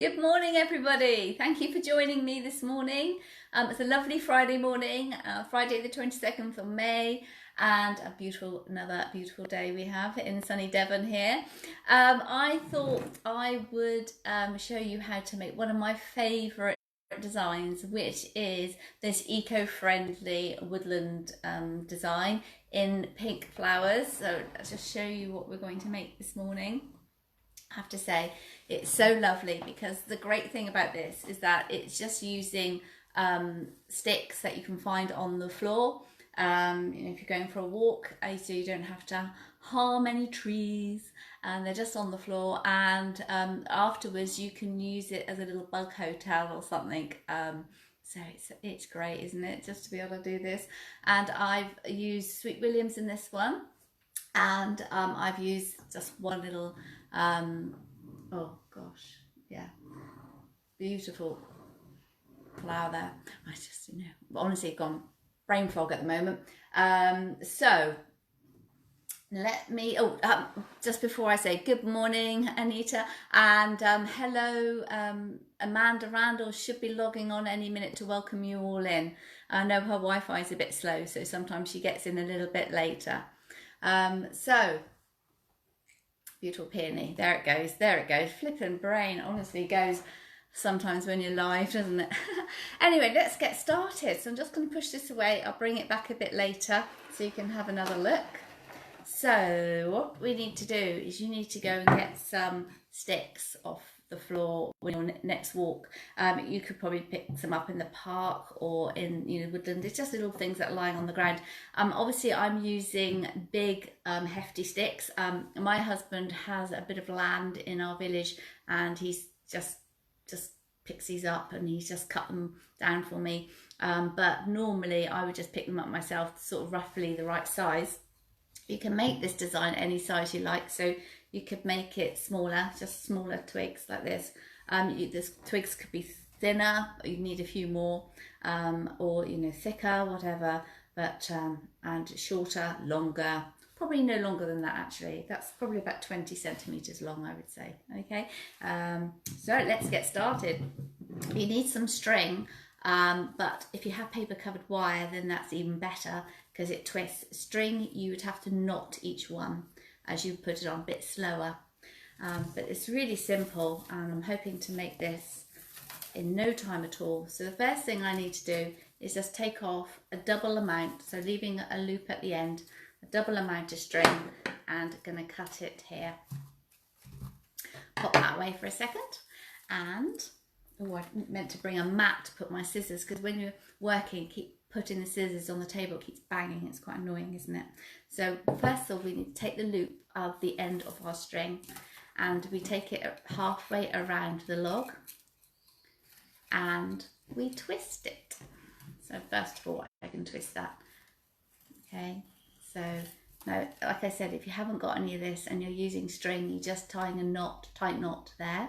Good morning, everybody. Thank you for joining me this morning. It's a lovely Friday morning, Friday the 22nd of May, and another beautiful day we have in sunny Devon here. I thought I would show you how to make one of my favourite designs, which is this eco-friendly woodland design in pink flowers. So let's just show you what we're going to make this morning. I have to say it's so lovely because the great thing about this is that it's just using sticks that you can find on the floor. If you're going for a walk, so you don't have to harm any trees, and they're just on the floor, and afterwards you can use it as a little bug hotel or something. So it's great, isn't it, just to be able to do this. And I've used Sweet Williams in this one, and I've used just one little oh gosh, yeah, beautiful flower there. I just, honestly gone brain fog at the moment. So let me, just before I say good morning, Anita, and hello, Amanda Randall should be logging on any minute to welcome you all in. I know her Wi-Fi is a bit slow, so sometimes she gets in a little bit later. So beautiful peony, there it goes, flipping brain honestly goes sometimes when you're live, doesn't it? Anyway, let's get started. So I'm just going to push this away. I'll bring it back a bit later so you can have another look. So what we need to do is you need to go and get some sticks off the floor when your next walk. You could probably pick some up in the park or in woodland. It's just little things that are lying on the ground. Obviously I'm using big hefty sticks. My husband has a bit of land in our village, and he's just picks these up and he's just cut them down for me. But normally I would just pick them up myself, sort of roughly the right size. You can make this design any size you like, so you could make it smaller, just smaller twigs like this. This twigs could be thinner, you need a few more, or thicker, whatever, but and shorter, longer, probably no longer than that actually. That's probably about 20 centimeters long, I would say. Okay, so let's get started. You need some string, but if you have paper covered wire, then that's even better because it twists. String, you would have to knot each one as you put it on a bit slower, but it's really simple, and I'm hoping to make this in no time at all. So the first thing I need to do is just take off a double amount, so leaving a loop at the end, a double amount of string, and going to cut it here. Pop that away for a second. And I meant to bring a mat to put my scissors, because when you're working, keep putting the scissors on the table, it keeps banging. It's quite annoying, isn't it? So first of all, we need to take the loop of the end of our string, and we take it halfway around the log and we twist it. So first of all, I can twist that. Okay, so now, like I said, if you haven't got any of this and you're using string, you're just tying a tight knot there.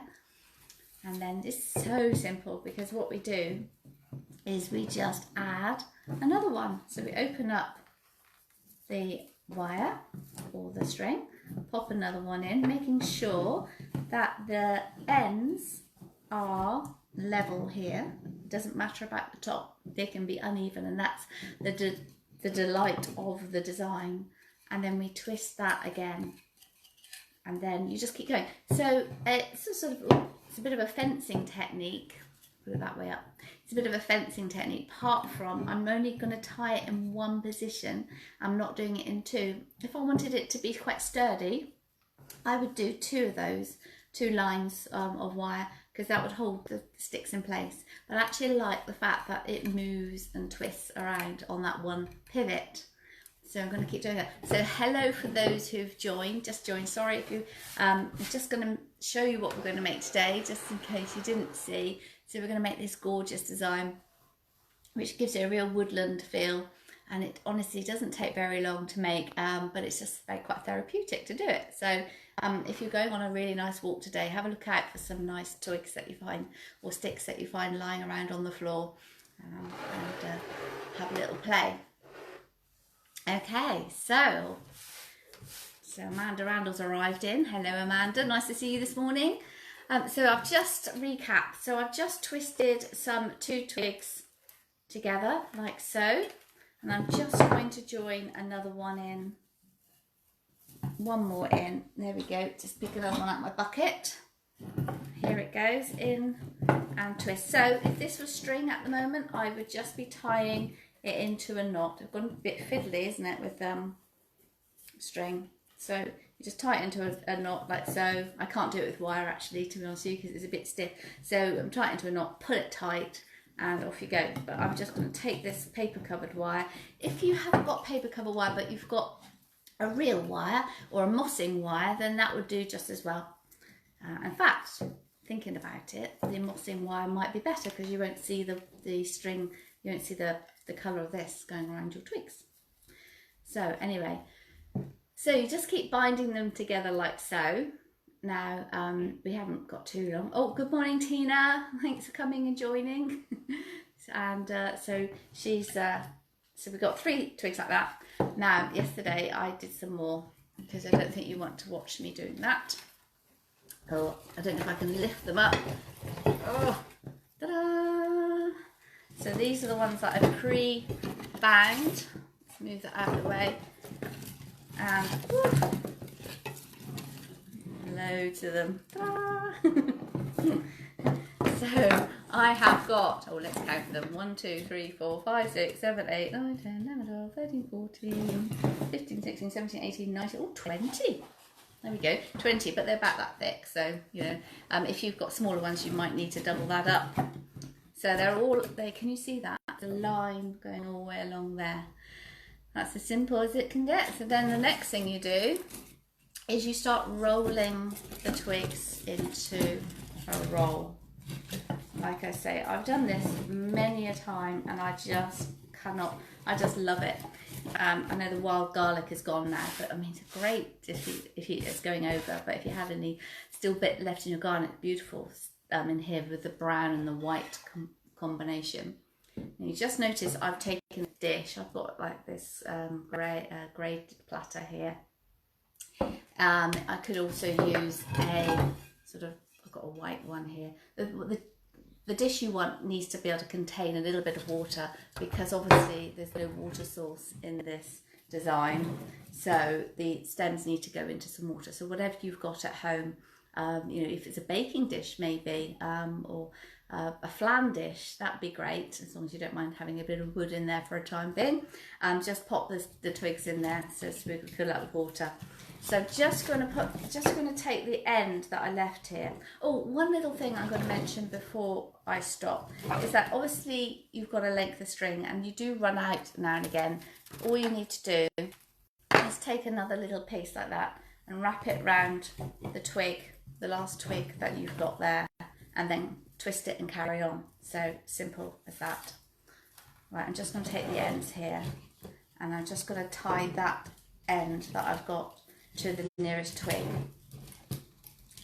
And then it's so simple, because what we do is we just add another one. So we open up the wire or the string, pop another one in, making sure that the ends are level here. It doesn't matter about the top, they can be uneven, and that's the delight of the design. And then we twist that again, and then you just keep going. So it's a bit of a fencing technique. Put it that way up. It's a bit of a fencing technique, apart from I'm only going to tie it in one position. I'm not doing it in two. If I wanted it to be quite sturdy, I would do two lines of wire, because that would hold the sticks in place. But I actually like the fact that it moves and twists around on that one pivot. So I'm going to keep doing that. So hello for those who've just joined. Sorry if you, I'm just going to show you what we're going to make today, just in case you didn't see. So we're going to make this gorgeous design, which gives it a real woodland feel. And it honestly doesn't take very long to make, but it's just quite therapeutic to do it. So if you're going on a really nice walk today, have a look out for some nice twigs that you find, or sticks that you find lying around on the floor, and have a little play. Okay, so Amanda Randall's arrived in. Hello, Amanda. Nice to see you this morning. So I've just recapped. So I've just twisted some 2 twigs together like so, and I'm just going to join another one in, one more in. There we go. Just pick another one out of my bucket. Here it goes, in and twist. So if this was string at the moment, I would just be tying it into a knot. I've gone a bit fiddly, isn't it, with string? So you just tie it into a knot like so. I can't do it with wire actually, to be honest with you, because it's a bit stiff. So I'm tying it into a knot, pull it tight, and off you go. But I'm just going to take this paper covered wire. If you haven't got paper covered wire but you've got a real wire or a mossing wire, then that would do just as well. In fact, thinking about it, the mossing wire might be better because you won't see the string, you won't see the colour of this going around your twigs. So anyway, so you just keep binding them together like so. Now, we haven't got too long. Oh, good morning, Tina. Thanks for coming and joining. And so she's, so we've got 3 twigs like that. Now, yesterday I did some more because I don't think you want to watch me doing that. Oh, I don't know if I can lift them up. Oh, ta-da! So these are the ones that I've pre-banged. Let's move that out of the way. And whoop, loads of them. So I have got, oh, let's count them. 1, 2, 3, 4, 5, 6, 7, 8, 9, 10, 11, 12, 13, 14, 15, 16, 17, 18, 19, oh, 20. There we go, 20, but they're about that thick. So, you know, if you've got smaller ones, you might need to double that up. So they're all there. Can you see that? The line going all the way along there. That's as simple as it can get. So then the next thing you do is you start rolling the twigs into a roll. Like I say, I've done this many a time and I just cannot, I just love it. I know the wild garlic is gone now, but I mean, it's great if it's going over, but if you have any still bit left in your garden, it's beautiful in here with the brown and the white combination. And you just notice I've taken a dish, I've got like this grey platter here. I could also use a sort of, I've got a white one here. The dish you want needs to be able to contain a little bit of water because obviously there's no water source in this design. So the stems need to go into some water. So whatever you've got at home, you know, if it's a baking dish maybe, or a flan dish, that'd be great, as long as you don't mind having a bit of wood in there for a time being. Just pop the twigs in there so we can fill up with water. So just going to take the end that I left here. Oh, one little thing I'm going to mention before I stop is that obviously you've got a length of string and you do run out now and again. All you need to do is take another little piece like that and wrap it around the twig, the last twig that you've got there, and then twist it and carry on. So simple as that. Right, I'm just going to take the ends here and I'm just going to tie that end that I've got to the nearest twig,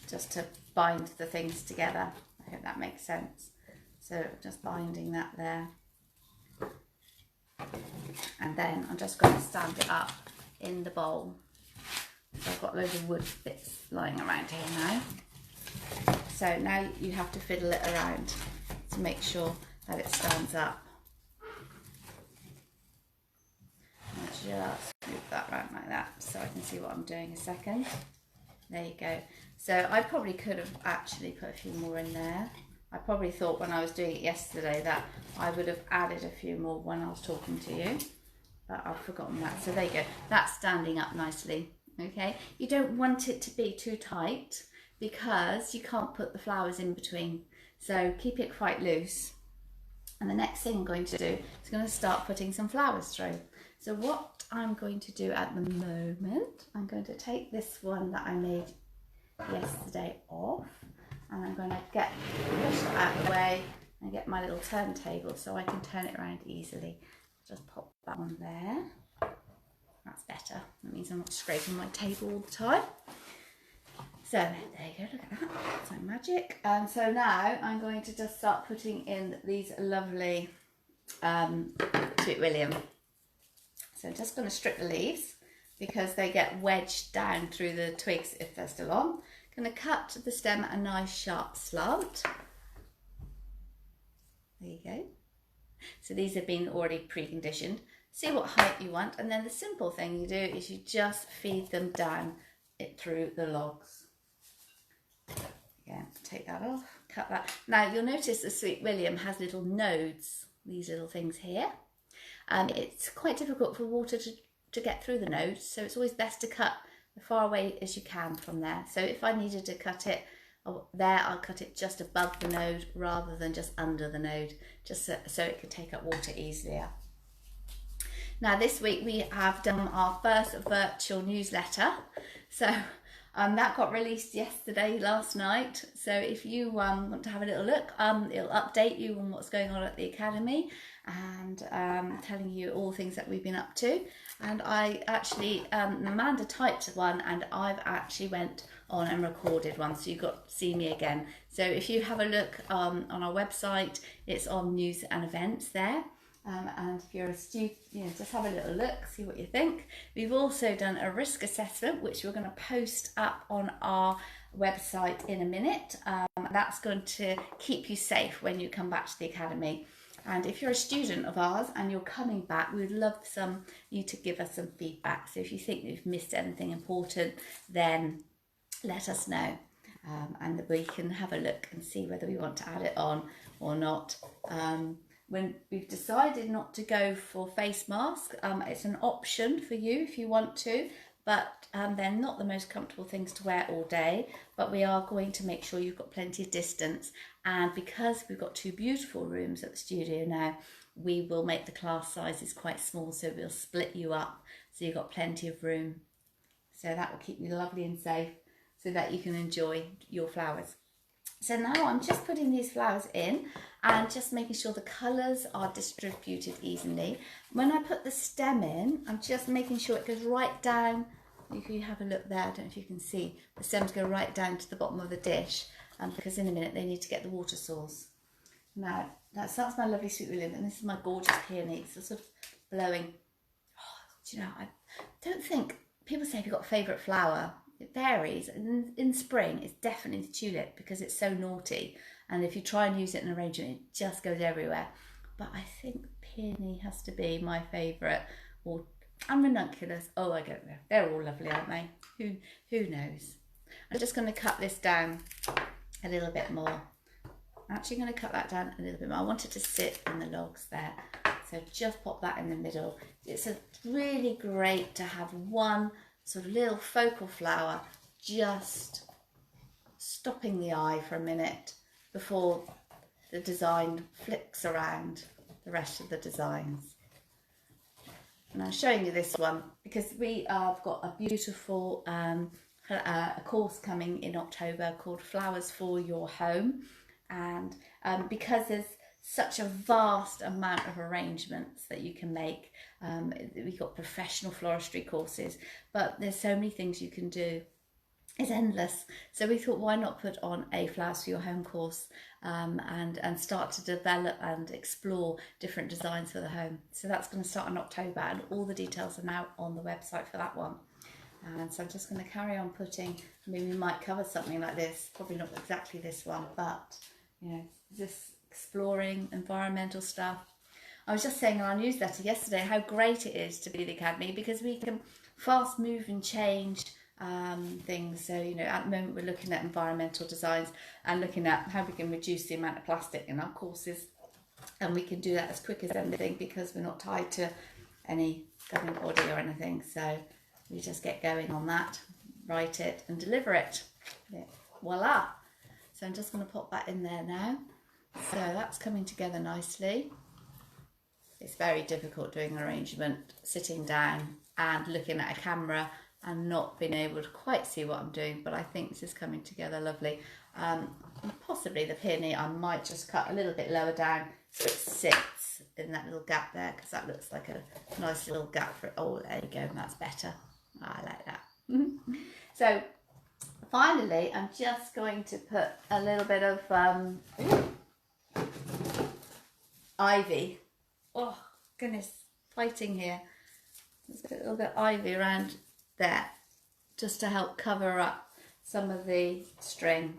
just to bind the things together. I hope that makes sense. So just binding that there, and then I'm just going to stand it up in the bowl. So I've got loads of wood bits lying around here now. So now you have to fiddle it around to make sure that it stands up. Just move that around like that so I can see what I'm doing a second. There you go. So I probably could have actually put a few more in there. I probably thought when I was doing it yesterday that I would have added a few more when I was talking to you, but I've forgotten that. So there you go. That's standing up nicely. Okay. You don't want it to be too tight because you can't put the flowers in between. So keep it quite loose. And the next thing I'm going to do is going to start putting some flowers through. So what I'm going to do at the moment, I'm going to take this one that I made yesterday off, and I'm going to push it out of the way and get my little turntable so I can turn it around easily. Just pop that one there. That's better. That means I'm not scraping my table all the time. So there you go, look at that. That's like magic. And so now I'm going to just start putting in these lovely Sweet William. So I'm just going to strip the leaves because they get wedged down through the twigs if they're still on, Going to cut the stem a nice sharp slant. There you go. So these have been already pre-conditioned. See what height you want, and then the simple thing you do is you just feed them down it through the logs. Yeah, take that off, cut that. Now you'll notice the Sweet William has little nodes, these little things here. It's quite difficult for water to get through the nodes, so it's always best to cut as far away as you can from there. So if I needed to cut it there, I'll cut it just above the node rather than just under the node, just so it can take up water easier. Now this week we have done our first virtual newsletter, so that got released last night. So if you want to have a little look, it'll update you on what's going on at the Academy and telling you all things that we've been up to. And I actually, Amanda typed one and I've actually went on and recorded one, so you got to see me again. So if you have a look on our website, it's on news and events there. And if you're a student, just have a little look, see what you think. We've also done a risk assessment, which we're going to post up on our website in a minute. That's going to keep you safe when you come back to the Academy. And if you're a student of ours and you're coming back, we'd love you to give us some feedback. So if you think you've missed anything important, then let us know. And we can have a look and see whether we want to add it on or not. When we've decided not to go for face mask, it's an option for you if you want to, but they're not the most comfortable things to wear all day, but we are going to make sure you've got plenty of distance. And because we've got 2 beautiful rooms at the studio now, we will make the class sizes quite small, so we'll split you up so you've got plenty of room. So that will keep you lovely and safe so that you can enjoy your flowers. So now I'm just putting these flowers in and just making sure the colours are distributed evenly. When I put the stem in, I'm just making sure it goes right down. If you have a look there, I don't know if you can see, the stems go right down to the bottom of the dish, because in a minute they need to get the water source. Now, that's my lovely Sweet William, and this is my gorgeous peony. So sort of blowing. Oh, do you know, I don't think, people say, have you got a favourite flower? It varies. In spring, it's definitely the tulip because it's so naughty. And if you try and use it in an arrangement, it just goes everywhere. But I think peony has to be my favourite. And ranunculus. Oh, I don't know. They're all lovely, aren't they? Who knows? I'm just going to cut this down a little bit more. I'm actually going to cut that down a little bit more. I want it to sit in the logs there. So just pop that in the middle. It's really great to have one sort of little focal flower just stopping the eye for a minute before the design flicks around the rest of the designs. And I'm showing you this one because we have got a beautiful a course coming in October called Flowers for Your Home, and because there's such a vast amount of arrangements that you can make. We've got professional floristry courses, but there's so many things you can do. It's endless. So we thought, why not put on a Flowers for Your Home course and start to develop and explore different designs for the home. So that's going to start in October, and all the details are now on the website for that one. And so I'm just going to carry on putting, I mean, we might cover something like this, probably not exactly this one, but, just exploring environmental stuff. I was just saying in our newsletter yesterday how great it is to be at the Academy because we can fast move and change things. So, at the moment we're looking at environmental designs and looking at how we can reduce the amount of plastic in our courses. And we can do that as quick as anything because we're not tied to any governing body or anything. So we just get going on that, write it and deliver it. Voila! So I'm just going to pop that in there now. So that's coming together nicely. It's very difficult doing an arrangement, sitting down and looking at a camera and not being able to quite see what I'm doing, but I think this is coming together lovely. And possibly the peony, I might just cut a little bit lower down so it sits in that little gap there, because that looks like a nice little gap for it. Oh, there you go, that's better. I like that. So finally, I'm just going to put a little bit of ivy. Oh goodness, fighting here. Let's put a little bit of ivy around there just to help cover up some of the string.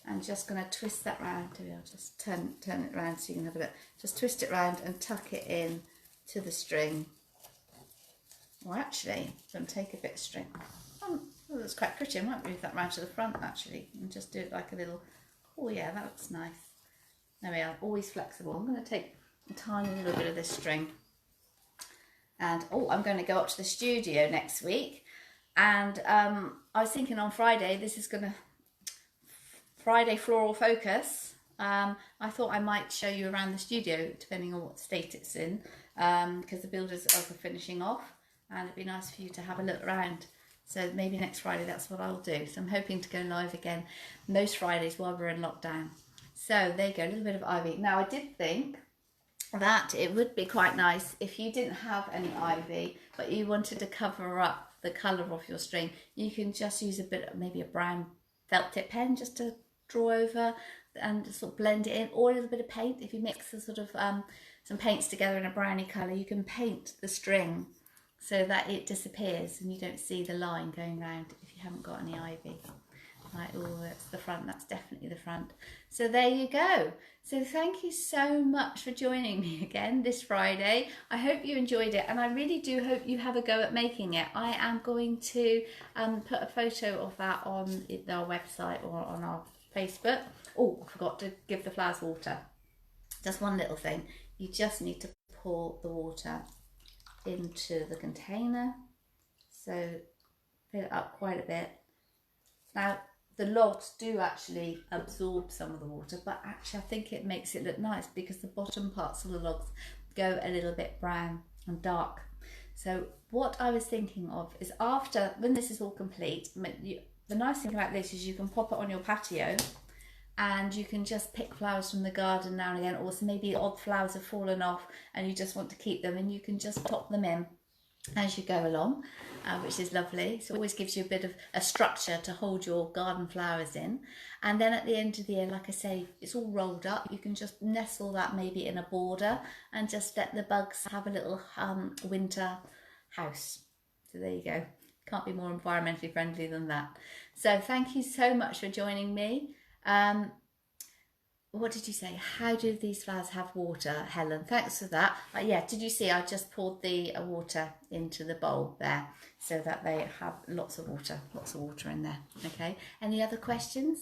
I'm just going to twist that round. I'll just turn it around so you can have a look. Just twist it round and tuck it in to the string. Well, actually, I'm going to take a bit of string. Oh, that's quite pretty. I might move that round to the front actually and just do it like a little. Oh yeah, that looks nice. There we are. Always flexible. I'm going to take a tiny little bit of this string, and I'm going to go up to the studio next week. And I was thinking on Friday, this is going to. Friday Floral Focus. I thought I might show you around the studio depending on what state it's in, because the builders are finishing off, and it'd be nice for you to have a look around. So maybe next Friday that's what I'll do. So I'm hoping to go live again most Fridays while we're in lockdown. So there you go, a little bit of ivy. Now I did think that it would be quite nice if you didn't have any ivy but you wanted to cover up the colour of your string. You can just use a bit, maybe a brown felt tip pen, just to draw over and sort of blend it in, or a little bit of paint. If you mix the sort of some paints together in a brownie colour, you can paint the string so that it disappears and you don't see the line going round if you haven't got any ivy. Like, oh, that's the front, that's definitely the front. So there you go. So thank you so much for joining me again this Friday. I hope you enjoyed it, and I really do hope you have a go at making it. I am going to put a photo of that on our website or on our Facebook. Oh, I forgot to give the flowers water. Just one little thing. You just need to pour the water into the container. So fill it up quite a bit. Now, the logs do actually absorb some of the water, but actually I think it makes it look nice because the bottom parts of the logs go a little bit brown and dark. So what I was thinking of is, after, when this is all complete, the nice thing about this is you can pop it on your patio and you can just pick flowers from the garden now and again, or maybe odd flowers have fallen off and you just want to keep them, and you can just pop them in as you go along, which is lovely. So it always gives you a bit of a structure to hold your garden flowers in. And then at the end of the year, like I say, it's all rolled up. You can just nestle that maybe in a border and just let the bugs have a little winter house. So there you go. Can't be more environmentally friendly than that. So thank you so much for joining me. What did you say? How do these flowers have water, Helen? Thanks for that. Yeah, did you see I just poured the water into the bowl there so that they have lots of water in there. Okay. Any other questions?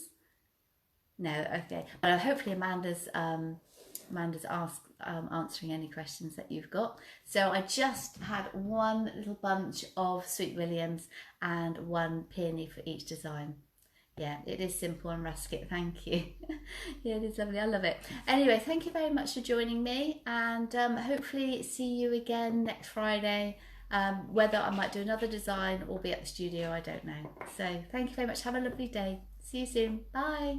No. Okay. Well, hopefully Amanda's answering any questions that you've got. So I just had one little bunch of Sweet Williams and one peony for each design. Yeah, it is simple and rustic. Thank you. Yeah, it is lovely. I love it. Anyway, thank you very much for joining me, and hopefully see you again next Friday. Whether I might do another design or be at the studio, I don't know. So thank you very much. Have a lovely day. See you soon. Bye.